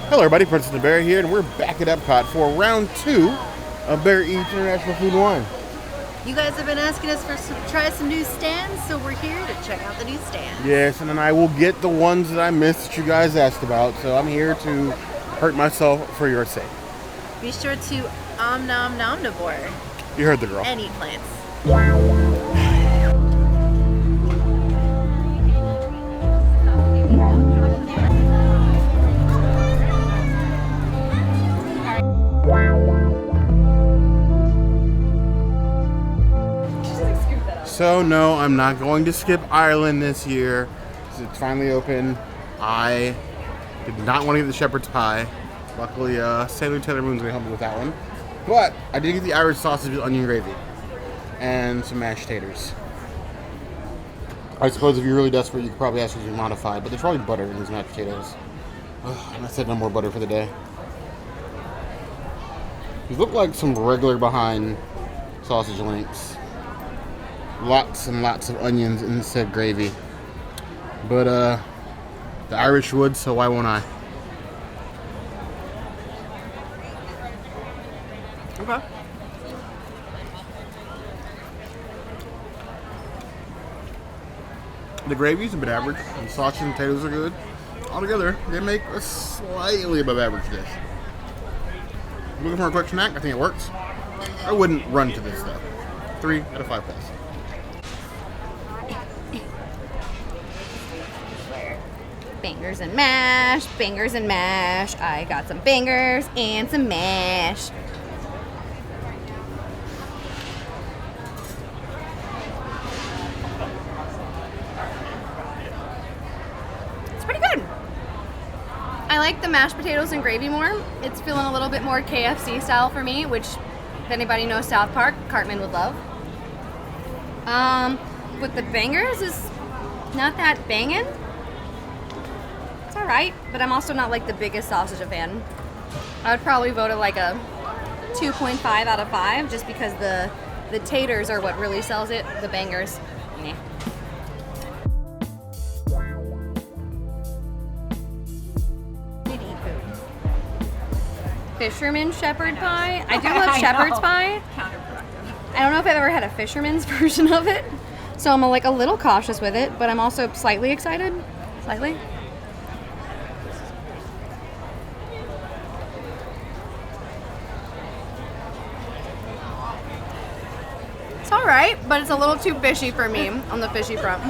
Hello everybody, Princess the Bear here, and we're back at EPCOT for round 2 of Bear Eats International Food and Wine. You guys have been asking us for try some new stands, so we're here to check out the new stands. Yes, and then I will get the ones that I missed that you guys asked about, so I'm here to hurt myself for your sake. Be sure to omnivore You heard the girl. and eat plants. So no, I'm not going to skip Ireland this year. It's finally open. I did not want to get the shepherd's pie. Luckily, Sailor Taylor Moon's going to help me with that one. But I did get the Irish sausage with onion gravy and some mashed taters. I suppose if you're really desperate, you could probably ask for something modified, but there's probably butter in these mashed potatoes. And I said no more butter for the day. These look like some regular behind sausage links. Lots and lots of onions instead of gravy. But the Irish would, so why won't I? Okay. The gravy's a bit average. The sausage and potatoes are good. Altogether, they make a slightly above average dish. Looking for a quick snack? I think it works. I wouldn't run to this though. 3 out of 5 plus. Bangers and mash, bangers and mash. I got some bangers and some mash. It's pretty good. I like the mashed potatoes and gravy more. It's feeling a little bit more KFC style for me, which if anybody knows South Park, Cartman would love. But the bangers is not that banging. Alright, but I'm also not like the biggest sausage fan. I would probably vote it like a 2.5 out of 5 just because the taters are what really sells it. The bangers, meh. Fisherman shepherd pie. I do love shepherd's pie. I don't know if I've ever had a fisherman's version of it, so I'm like a little cautious with it, but I'm also slightly excited. Slightly. It's alright, but it's a little too fishy for me on the fishy front.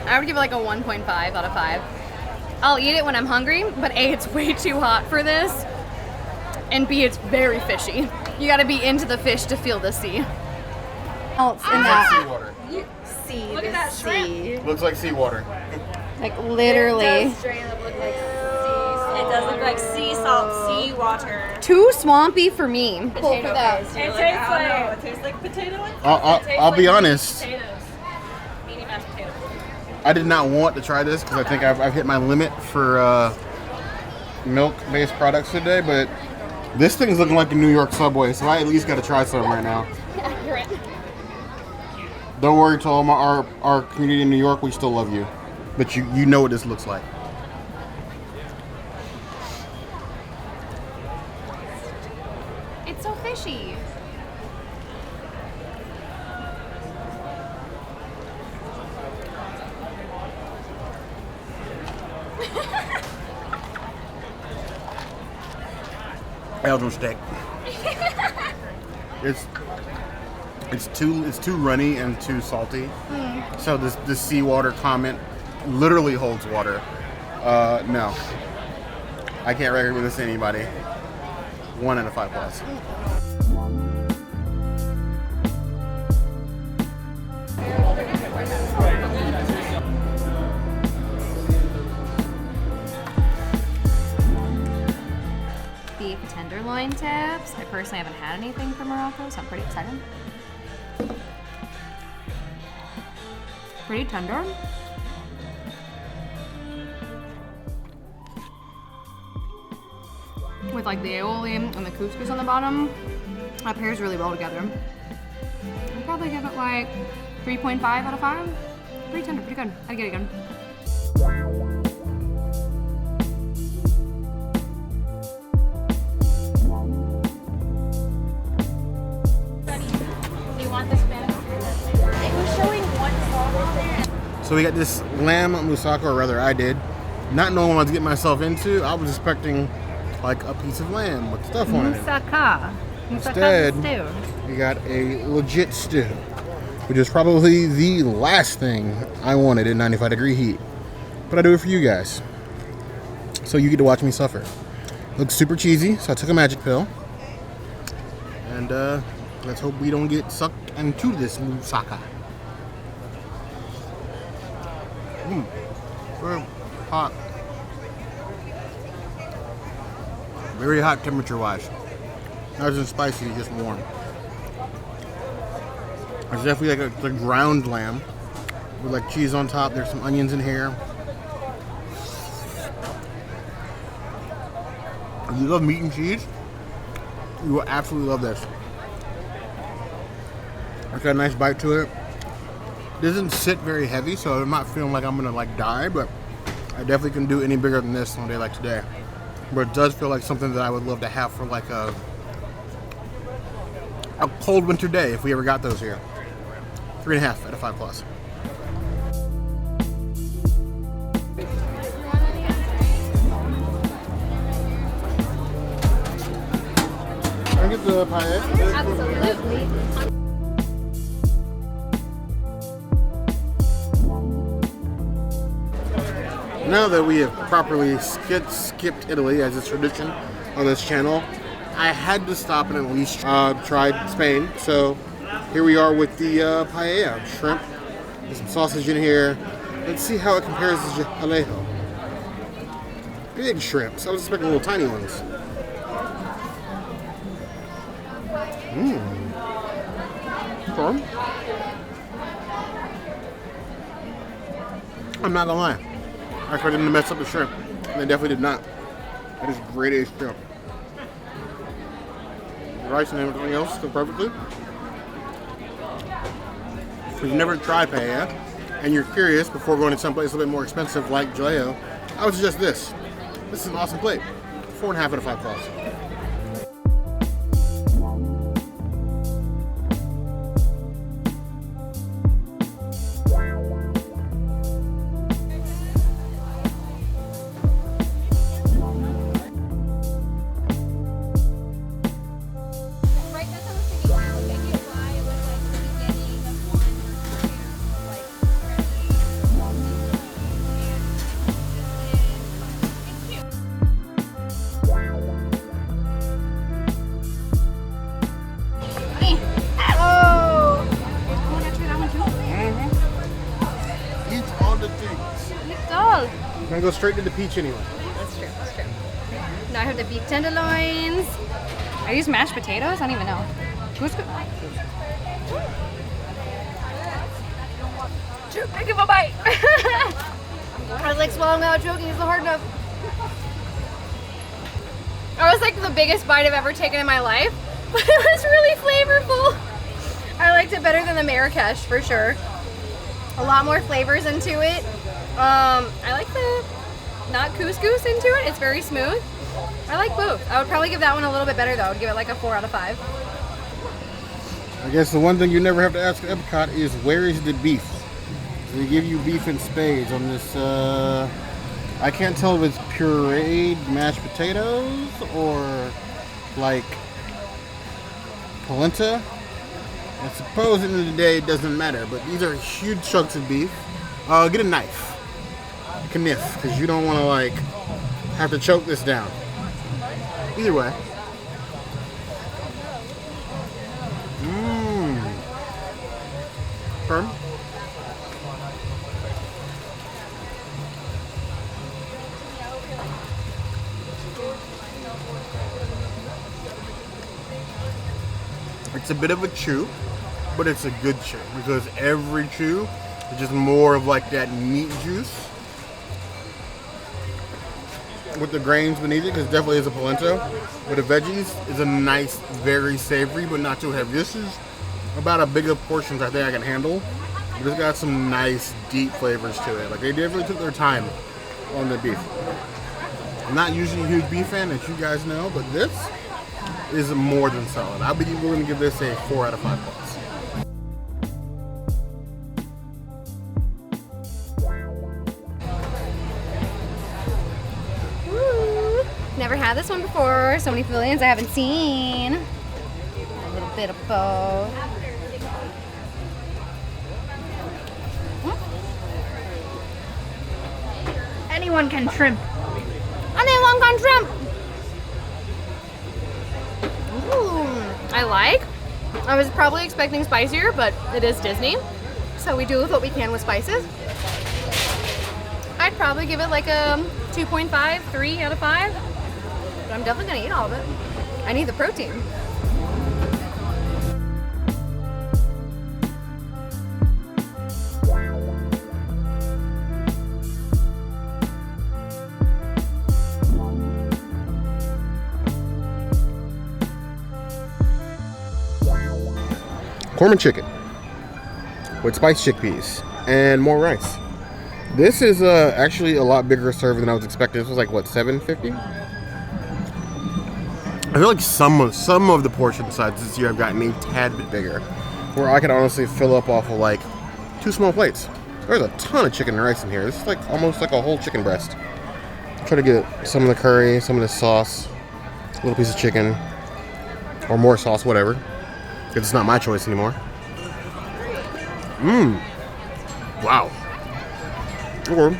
I would give it like a 1.5 out of 5. I'll eat it when I'm hungry, but A, it's way too hot for this, and B, it's very fishy. You gotta be into the fish to feel the sea. Else in that Seawater. sea, Look at the that sea. Looks like seawater. Like literally. It does straight up look like sea. It does look like sea salt, sea water. Too swampy for me. Pull for that. It tastes like potato. I'll be honest. Potatoes. Meaty mashed potatoes. I did not want to try this because I think I've hit my limit for milk-based products today, but this thing's looking like a New York Subway, so I at least got to try some right now. Accurate. Don't worry, to all our community in New York, we still love you. But you know what this looks like. It's so fishy. Elder steak. It's too runny and too salty. So this seawater comment literally holds water. No, I can't recommend this to anybody. 1 out of 5 plus. Beef tenderloin tips. I personally haven't had anything from Morocco, so I'm pretty excited. Pretty tender. With like the aïoli and the couscous on the bottom, that pairs really well together. I'd probably give it like 3.5 out of 5. Pretty tender, pretty good. I'd get it again. So we got this lamb moussaka, or rather I did. Not knowing what I was getting myself into, I was expecting like a piece of lamb with stuff on it. Moussaka. Instead, Stew. we got a legit stew, which is probably the last thing I wanted in 95-degree heat. But I do it for you guys, so you get to watch me suffer. Looks super cheesy, so I took a magic pill. And let's hope we don't get sucked into this moussaka. Very hot. Very hot temperature-wise. Not as spicy, just warm. It's definitely like the ground lamb with like cheese on top. There's some onions in here. If you love meat and cheese, you will absolutely love this. It's got a nice bite to it. It doesn't sit very heavy, so I'm not feeling like I'm gonna like die, but I definitely can do any bigger than this on a day like today. But it does feel like something that I would love to have for like a cold winter day if we ever got those here. 3.5 out of 5 plus. Can I get the paella? Absolutely. Now that we have properly skipped Italy as is tradition on this channel, I had to stop and at least try Spain. So here we are with the paella, shrimp. There's some sausage in here. Let's see how it compares to Alejo. Big shrimps. I was expecting little tiny ones. Okay. I'm not gonna lie. I expected them to mess up the shrimp, and they definitely did not. That is great aged shrimp. The rice and everything else go perfectly. If you've never tried paella, and you're curious before going to someplace a little bit more expensive like Jaleo, I would suggest this. This is an awesome plate. 4.5 out of 5 plus. I'm gonna go straight to the peach anyway. That's true, that's true. Now I have the beef tenderloins. I use mashed potatoes? I don't even know. Couscous. Too big of a bite. I was like swallowing without choking. It's not hard enough. That was like the biggest bite I've ever taken in my life. But it was really flavorful. I liked it better than the Marrakesh for sure. A lot more flavors into it. I like the not couscous into it. It's very smooth. I like both. I would probably give that one a little bit better though. I would give it like a 4 out of 5. I guess the one thing you never have to ask at EPCOT is where is the beef? So they give you beef in spades on this. I can't tell if it's pureed mashed potatoes or like polenta. I suppose at the end of the day it doesn't matter, but these are huge chunks of beef. Get a knife. A kniff, because you don't want to like have to choke this down. Either way. Firm. It's a bit of a chew, but it's a good chew because every chew is just more of like that meat juice with the grains beneath it, because it definitely is a polenta. But the veggies is a nice, very savory, but not too heavy. This is about a bigger portion I think I can handle. But it's got some nice, deep flavors to it. Like they definitely took their time on the beef. I'm not usually a huge beef fan, as you guys know, but this is more than solid. I'll be willing to give this a 4 out of 5 plus. never had this one before. So many fillings I haven't seen. A little bit of both. Anyone can shrimp. Anyone can shrimp. Ooh, I like. I was probably expecting spicier, but it is Disney. So we do with what we can with spices. I'd probably give it like a 2.5, 3 out of 5. But I'm definitely gonna eat all of it. I need the protein. Korma chicken with spiced chickpeas and more rice. This is actually a lot bigger serve than I was expecting. This was like what, $7.50? I feel like some of the portion sizes this year I've gotten a tad bit bigger, where I could honestly fill up off of like 2 small plates. There's a ton of chicken and rice in here. This is like almost like a whole chicken breast. Try to get some of the curry, some of the sauce, a little piece of chicken, or more sauce, whatever. It's not my choice anymore. Wow. Okay.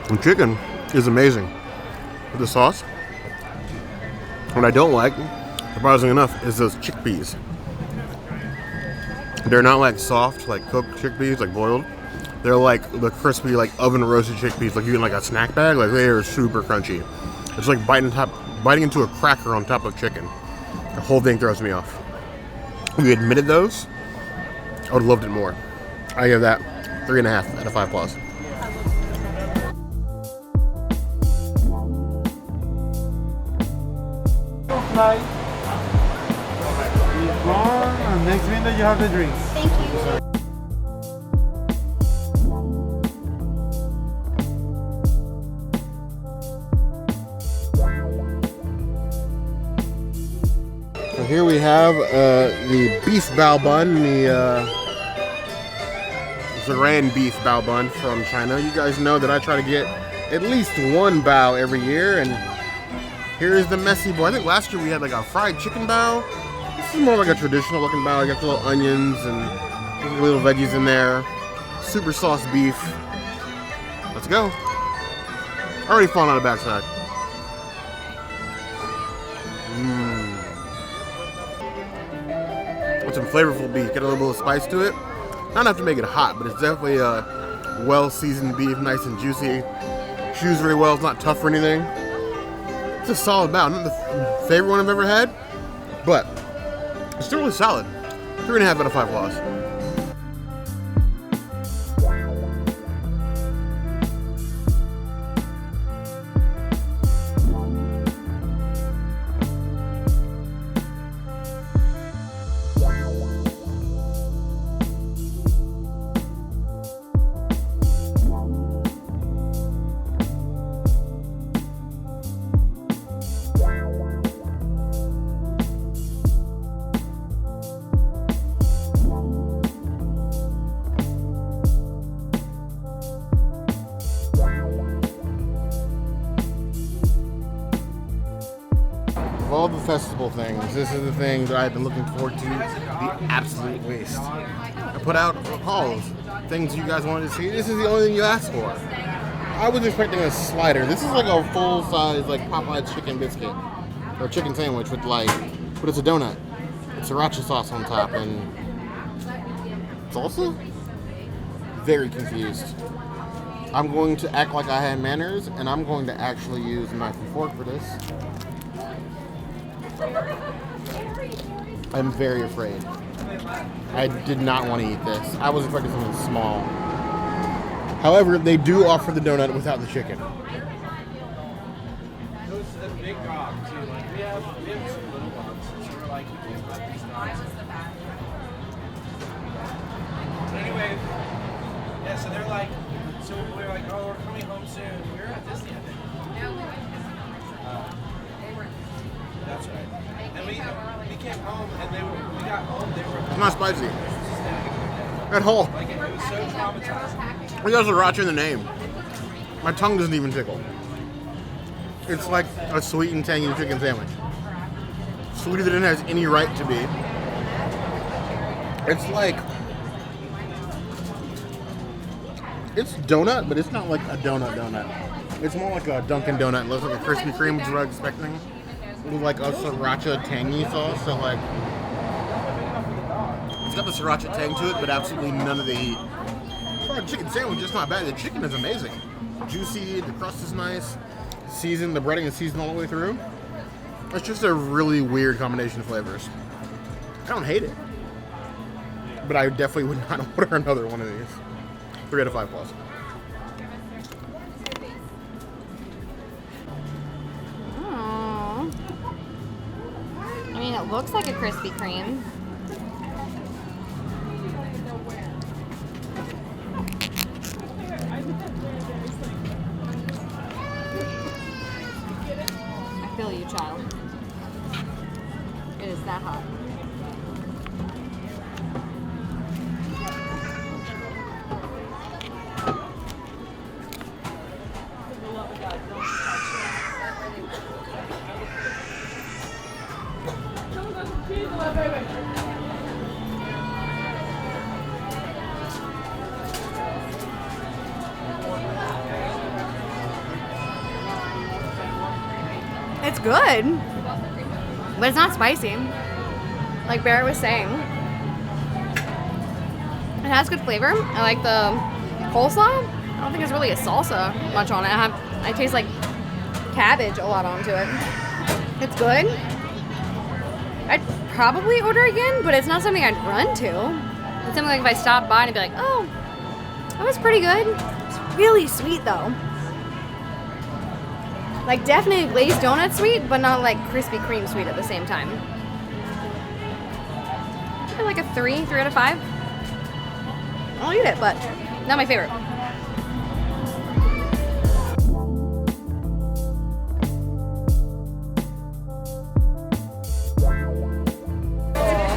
The chicken is amazing. With the sauce. What I don't like, surprisingly enough, is those chickpeas. They're not like soft, like cooked chickpeas, like boiled. They're like the crispy, like oven roasted chickpeas, like you get like a snack bag. Like they are super crunchy. It's like biting into a cracker on top of chicken. The whole thing throws me off. If you admitted those, I would have loved it more. I give that 3.5 out of 5 plus. And next window you have the drinks. Thank you. So here we have the beef bao bun, the ZiRan Beef Bao Bun from China. You guys know that I try to get at least one bao every year, and here is the messy boy. I think last year we had like a fried chicken bao. This is more like a traditional looking bao. You got the little onions and little veggies in there. Super sauce beef. Let's go. Already falling out of the backside. With some flavorful beef. Get a little bit of spice to it. Not enough to make it hot, but it's definitely a well-seasoned beef, nice and juicy. Chews very well. It's not tough or anything. It's a solid bao. Not the favorite one I've ever had, but it's still really solid. 3.5 out of 5 loss. Of all the festival things, this is the thing that I've been looking forward to the absolute least. I put out hauls, things you guys wanted to see. This is the only thing you asked for. I was expecting a slider. This is like a full-size like Popeye chicken biscuit or chicken sandwich with like, but it's a donut. It's sriracha sauce on top and salsa? Very confused. I'm going to act like I have manners, and I'm going to actually use a knife and fork for this. I'm very afraid. I did not want to eat this. I was expecting something small. However, they do offer the donut without the chicken. Those are big dogs too. Like we have two little dogs, so we're like, we can't let these dogs. Anyway, yeah, so they're like, so we're like, oh, we're coming home soon. We're at Disney, I think. That's right. And we came home and we got home, they were It's not spicy. At all. like, it was so traumatizing. It has sriracha in the name. My tongue doesn't even tickle. It's like a sweet and tangy chicken sandwich. Sweeter than it has any right to be. It's like, it's donut, but it's not like a donut. It's more like a Dunkin' Donut. It looks like a Krispy Kreme, which is what I was expecting. With like a Sriracha tangy sauce, so like, it's got the Sriracha tang to it, but absolutely none of the heat. For a chicken sandwich, it's not bad. The chicken is amazing. Juicy, the crust is nice, seasoned, the breading is seasoned all the way through. It's just a really weird combination of flavors. I don't hate it, but I definitely would not order another one of these. 3 out of 5 plus. I mean, it looks like a Krispy Kreme. I feel you, child. It is that hot. It's good, but it's not spicy. Like Barrett was saying, it has good flavor. I like the coleslaw. I don't think there's really a salsa much on it. I taste like cabbage a lot onto it. It's good. I'd probably order again, but it's not something I'd run to. It's something like if I stopped by and I'd be like, oh, that was pretty good. It's really sweet though. Like definitely glazed donut sweet, but not like Krispy Kreme sweet at the same time. I like a 3 out of 5. I'll eat it, but not my favorite.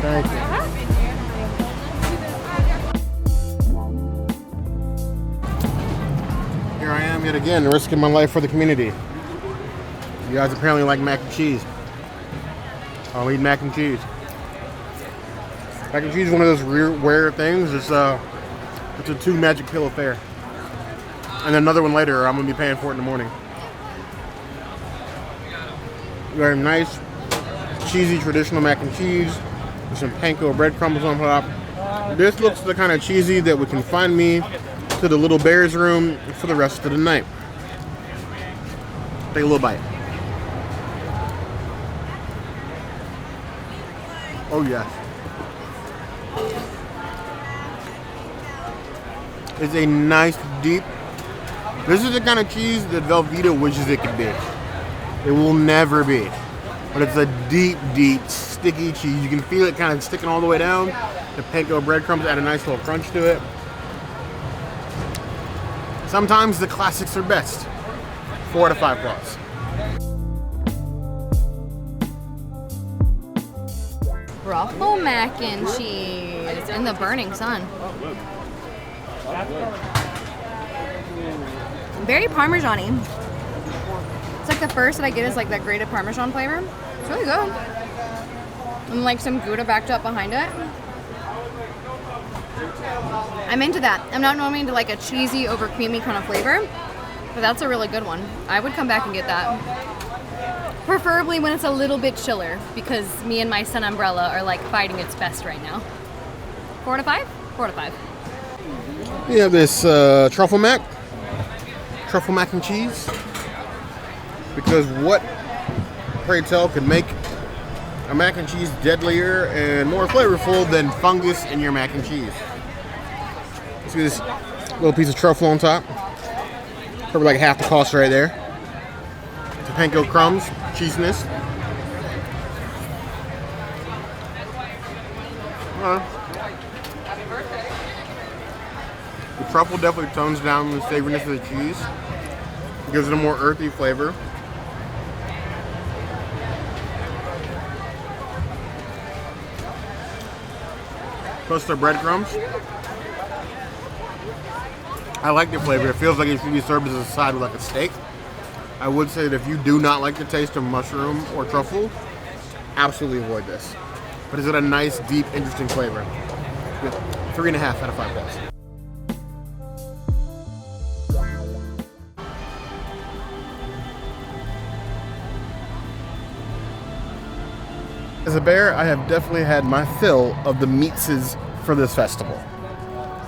Thank you. Here I am yet again, risking my life for the community. You guys apparently like mac and cheese. I'll eat mac and cheese. Mac and cheese is one of those rare things. It's a 2 magic pill affair. And another one later, or I'm gonna be paying for it in the morning. Very nice, cheesy, traditional mac and cheese with some panko breadcrumbs on top. This looks the kind of cheesy that would confine me to the little bear's room for the rest of the night. Take a little bite. Oh yes. It's a nice deep. This is the kind of cheese that Velveeta wishes it could be. It will never be. But it's a deep, deep, sticky cheese. You can feel it kind of sticking all the way down. The panko breadcrumbs add a nice little crunch to it. Sometimes the classics are best. 4 out of 5 plus. Truffle Mac and Cheese in the burning sun. Very Parmesan-y. It's like the first that I get is like that grated Parmesan flavor. It's really good. And like some Gouda backed up behind it. I'm into that. I'm not normally into like a cheesy over creamy kind of flavor, but that's a really good one. I would come back and get that. Preferably when it's a little bit chiller, because me and my sun umbrella are like fighting its best right now. 4 out of 5? 4 out of 5. We have this truffle mac and cheese. Because what, pray tell, could make a mac and cheese deadlier and more flavorful than fungus in your mac and cheese? Let's see this little piece of truffle on top. Probably like half the cost right there. The panko crumbs, cheesiness. The truffle definitely tones down the savoriness of the cheese. It gives it a more earthy flavor. Plus the breadcrumbs. I like the flavor. It feels like it should be served as a side with like a steak. I would say that if you do not like the taste of mushroom or truffle, absolutely avoid this. But it's got a nice, deep, interesting flavor. Good. 3.5 out of 5 bucks. As a bear, I have definitely had my fill of the meatses for this festival.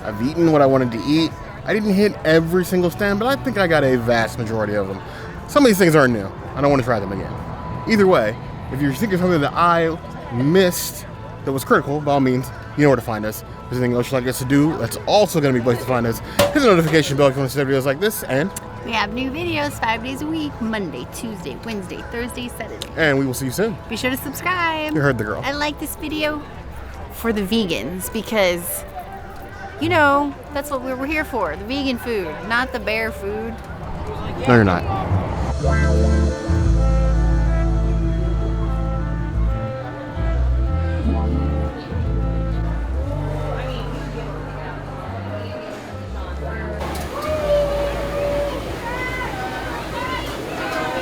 I've eaten what I wanted to eat. I didn't hit every single stand, but I think I got a vast majority of them. Some of these things aren't new. I don't want to try them again. Either way, if you're thinking of something that I missed that was critical, by all means, you know where to find us. If there's anything else you'd like us to do, that's also going to be a place to find us. Hit the notification bell if you want to see videos like this, and We have new videos 5 days a week, Monday, Tuesday, Wednesday, Thursday, Saturday. and we will see you soon. Be sure to subscribe. You heard the girl. I like this video for the vegans because, you know, that's what we're here for. The vegan food, not the bear food. No, you're not.